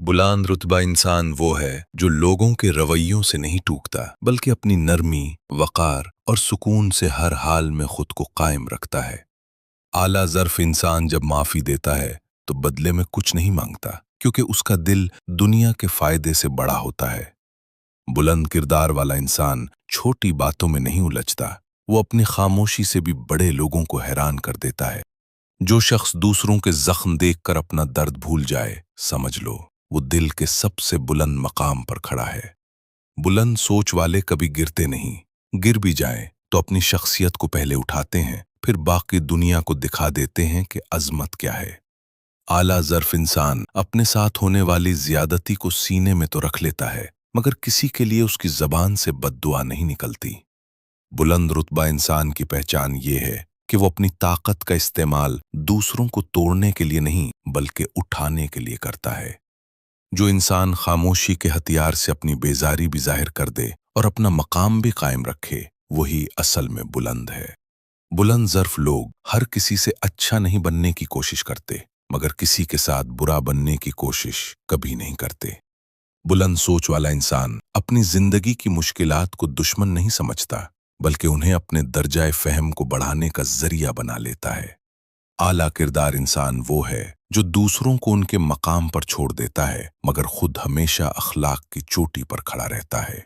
बुलंद रुतबा इंसान वो है जो लोगों के रवैयों से नहीं टूकता बल्कि अपनी नरमी, वक़ार और सुकून से हर हाल में खुद को कायम रखता है। आला ज़र्फ इंसान जब माफ़ी देता है तो बदले में कुछ नहीं मांगता क्योंकि उसका दिल दुनिया के फ़ायदे से बड़ा होता है। बुलंद किरदार वाला इंसान छोटी बातों में नहीं उलझता, वो अपनी खामोशी से भी बड़े लोगों को हैरान कर देता है। जो शख्स दूसरों के जख्म देखकर अपना दर्द भूल जाए, समझ लो वो दिल के सबसे बुलंद मकाम पर खड़ा है। बुलंद सोच वाले कभी गिरते नहीं, गिर भी जाएं तो अपनी शख्सियत को पहले उठाते हैं, फिर बाकी दुनिया को दिखा देते हैं कि अजमत क्या है। आला ज़र्फ इंसान अपने साथ होने वाली ज्यादती को सीने में तो रख लेता है, मगर किसी के लिए उसकी जबान से बद्दुआ नहीं निकलती। बुलंद रुतबा इंसान की पहचान ये है कि वो अपनी ताकत का इस्तेमाल दूसरों को तोड़ने के लिए नहीं बल्कि उठाने के लिए करता है। जो इंसान खामोशी के हथियार से अपनी बेजारी भी जाहिर कर दे और अपना मकाम भी कायम रखे, वही असल में बुलंद है। बुलंद ज़र्फ लोग हर किसी से अच्छा नहीं बनने की कोशिश करते, मगर किसी के साथ बुरा बनने की कोशिश कभी नहीं करते। बुलंद सोच वाला इंसान अपनी जिंदगी की मुश्किलात को दुश्मन नहीं समझता, बल्कि उन्हें अपने दर्जाए फहम को बढ़ाने का जरिया बना लेता है। आला किरदार इंसान वो है जो दूसरों को उनके मकाम पर छोड़ देता है, मगर खुद हमेशा अखलाक की चोटी पर खड़ा रहता है।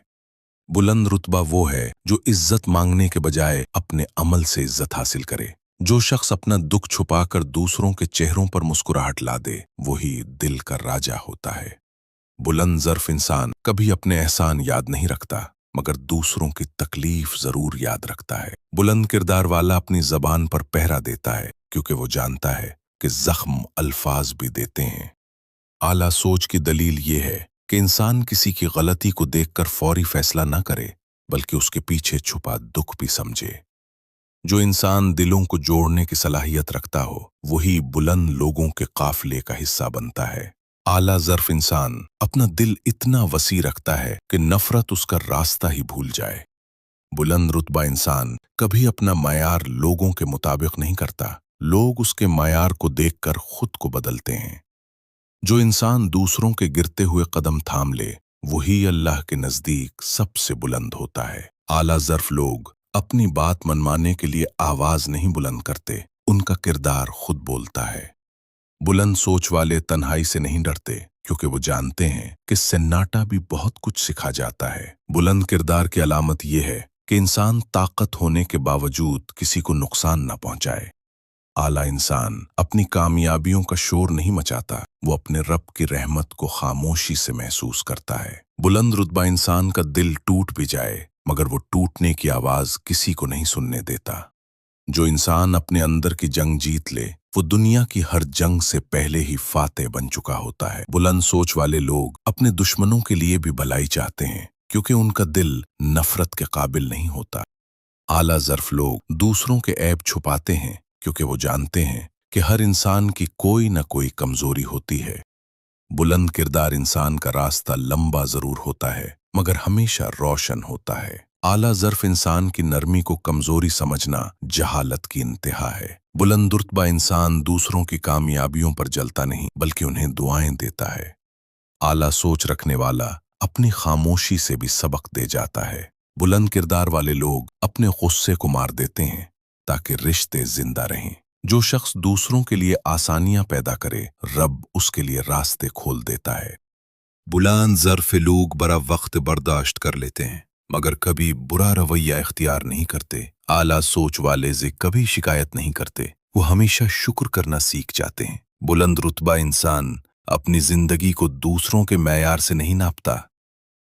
बुलंद रुतबा वो है जो इज्जत मांगने के बजाय अपने अमल से इज्जत हासिल करे। जो शख्स अपना दुख छुपाकर दूसरों के चेहरों पर मुस्कुराहट ला दे, वही दिल का राजा होता है। बुलंद ज़र्फ इंसान कभी अपने एहसान याद नहीं रखता, मगर दूसरों की तकलीफ जरूर याद रखता है। बुलंद किरदार वाला अपनी जबान पर पहरा देता है क्योंकि वो जानता है कि जख्म अल्फाज भी देते हैं। आला सोच की दलील ये है कि इंसान किसी की गलती को देखकर फौरी फैसला न करे, बल्कि उसके पीछे छुपा दुख भी समझे। जो इंसान दिलों को जोड़ने की सलाहियत रखता हो, वही बुलंद लोगों के काफिले का हिस्सा बनता है। आला ज़र्फ इंसान अपना दिल इतना वसी रखता है कि नफरत उसका रास्ता ही भूल जाए। बुलंद रुतबा इंसान कभी अपना मयार लोगों के मुताबिक नहीं करता, लोग उसके मयार को देखकर खुद को बदलते हैं। जो इंसान दूसरों के गिरते हुए कदम थाम ले, वही अल्लाह के नजदीक सबसे बुलंद होता है। आला ज़र्फ लोग अपनी बात मनवाने के लिए आवाज नहीं बुलंद करते, उनका किरदार खुद बोलता है। बुलंद सोच वाले तन्हाई से नहीं डरते क्योंकि वो जानते हैं कि सन्नाटा भी बहुत कुछ सिखा जाता है। बुलंद किरदार की अलामत ये है कि इंसान ताकत होने के बावजूद किसी को नुकसान न पहुंचाए। आला इंसान अपनी कामयाबियों का शोर नहीं मचाता, वो अपने रब की रहमत को खामोशी से महसूस करता है। बुलंद रुतबा इंसान का दिल टूट भी जाए, मगर वो टूटने की आवाज किसी को नहीं सुनने देता। जो इंसान अपने अंदर की जंग जीत ले, वो दुनिया की हर जंग से पहले ही फातेह बन चुका होता है। बुलंद सोच वाले लोग अपने दुश्मनों के लिए भी भलाई चाहते हैं क्योंकि उनका दिल नफरत के काबिल नहीं होता। आला ज़र्फ लोग दूसरों के ऐब छुपाते हैं क्योंकि वो जानते हैं कि हर इंसान की कोई न कोई कमजोरी होती है। बुलंद किरदार इंसान का रास्ता लंबा जरूर होता है, मगर हमेशा रोशन होता है। आला ज़र्फ इंसान की नरमी को कमजोरी समझना जहालत की इंतहा है। बुलंद रुतबा इंसान दूसरों की कामयाबियों पर जलता नहीं बल्कि उन्हें दुआएं देता है। आला सोच रखने वाला अपनी खामोशी से भी सबक दे जाता है। बुलंद किरदार वाले लोग अपने गुस्से को मार देते हैं ताकि रिश्ते जिंदा रहें। जो शख्स दूसरों के लिए आसानियां पैदा करे, रब उसके लिए रास्ते खोल देता है। बुलंद ज़र्फ लोग बड़ा वक्त बर्दाश्त कर लेते हैं, मगर कभी बुरा रवैया इख्तियार नहीं करते। आला सोच वाले से कभी शिकायत नहीं करते, वो हमेशा शुक्र करना सीख जाते हैं। बुलंद रुतबा इंसान अपनी जिंदगी को दूसरों के मैयार से नहीं नापता।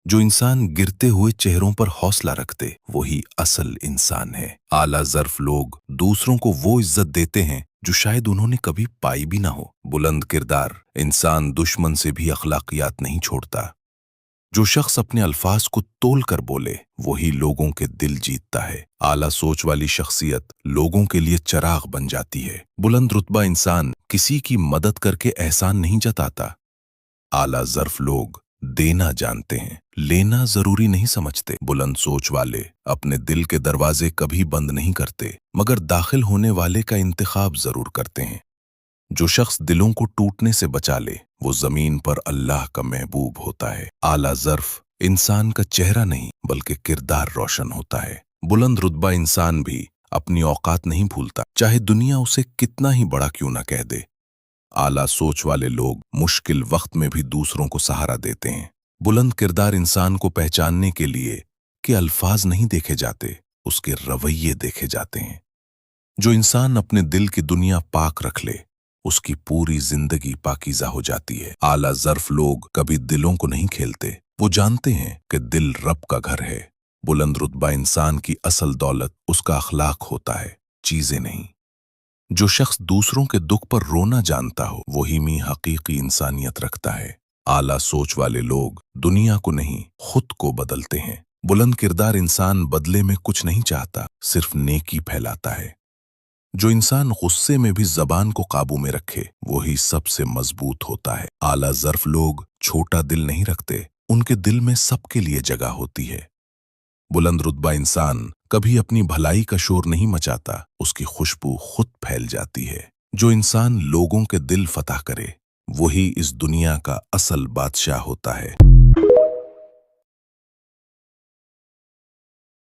जो इंसान गिरते हुए चेहरों पर हौसला रखते, वही असल इंसान है। आला ज़र्फ लोग दूसरों को वो इज्जत देते हैं जो शायद उन्होंने कभी पाई भी ना हो। बुलंद किरदार इंसान दुश्मन से भी अखलाकियात नहीं छोड़ता। जो शख्स अपने अल्फाज को तोल कर बोले, वही लोगों के दिल जीतता है। आला सोच वाली शख्सियत लोगों के लिए चिराग बन जाती है। बुलंद रुतबा इंसान किसी की मदद करके एहसान नहीं जताता। आला ज़र्फ लोग देना जानते हैं, लेना जरूरी नहीं समझते। बुलंद सोच वाले अपने दिल के दरवाजे कभी बंद नहीं करते, मगर दाखिल होने वाले का इंतखाब जरूर करते हैं। जो शख्स दिलों को टूटने से बचा ले वो जमीन पर अल्लाह का महबूब होता है। आला ज़र्फ इंसान का चेहरा नहीं बल्कि किरदार रोशन होता है। बुलंद रुतबा इंसान भी अपनी औकात नहीं भूलता, चाहे दुनिया उसे कितना ही बड़ा क्यों ना कह दे। आला सोच वाले लोग मुश्किल वक्त में भी दूसरों को सहारा देते हैं। बुलंद किरदार इंसान को पहचानने के लिए कि अल्फाज नहीं देखे जाते, उसके रवैये देखे जाते हैं। जो इंसान अपने दिल की दुनिया पाक रख ले उसकी पूरी जिंदगी पाकीज़ा हो जाती है। आला ज़र्फ लोग कभी दिलों को नहीं खेलते, वो जानते हैं कि दिल रब का घर है। बुलंद रुतबा इंसान की असल दौलत उसका अखलाक होता है, चीजें नहीं। जो शख्स दूसरों के दुख पर रोना जानता हो वही में हकीकी इंसानियत रखता है। आला सोच वाले लोग दुनिया को नहीं खुद को बदलते हैं। बुलंद किरदार इंसान बदले में कुछ नहीं चाहता, सिर्फ नेकी फैलाता है। जो इंसान गुस्से में भी जबान को काबू में रखे वही सबसे मजबूत होता है। आला ज़र्फ लोग छोटा दिल नहीं रखते, उनके दिल में सबके लिए जगह होती है। बुलंद रुतबा इंसान कभी अपनी भलाई का शोर नहीं मचाता, उसकी खुशबू खुद फैल जाती है। जो इंसान लोगों के दिल फतह करे वही इस दुनिया का असल बादशाह होता है।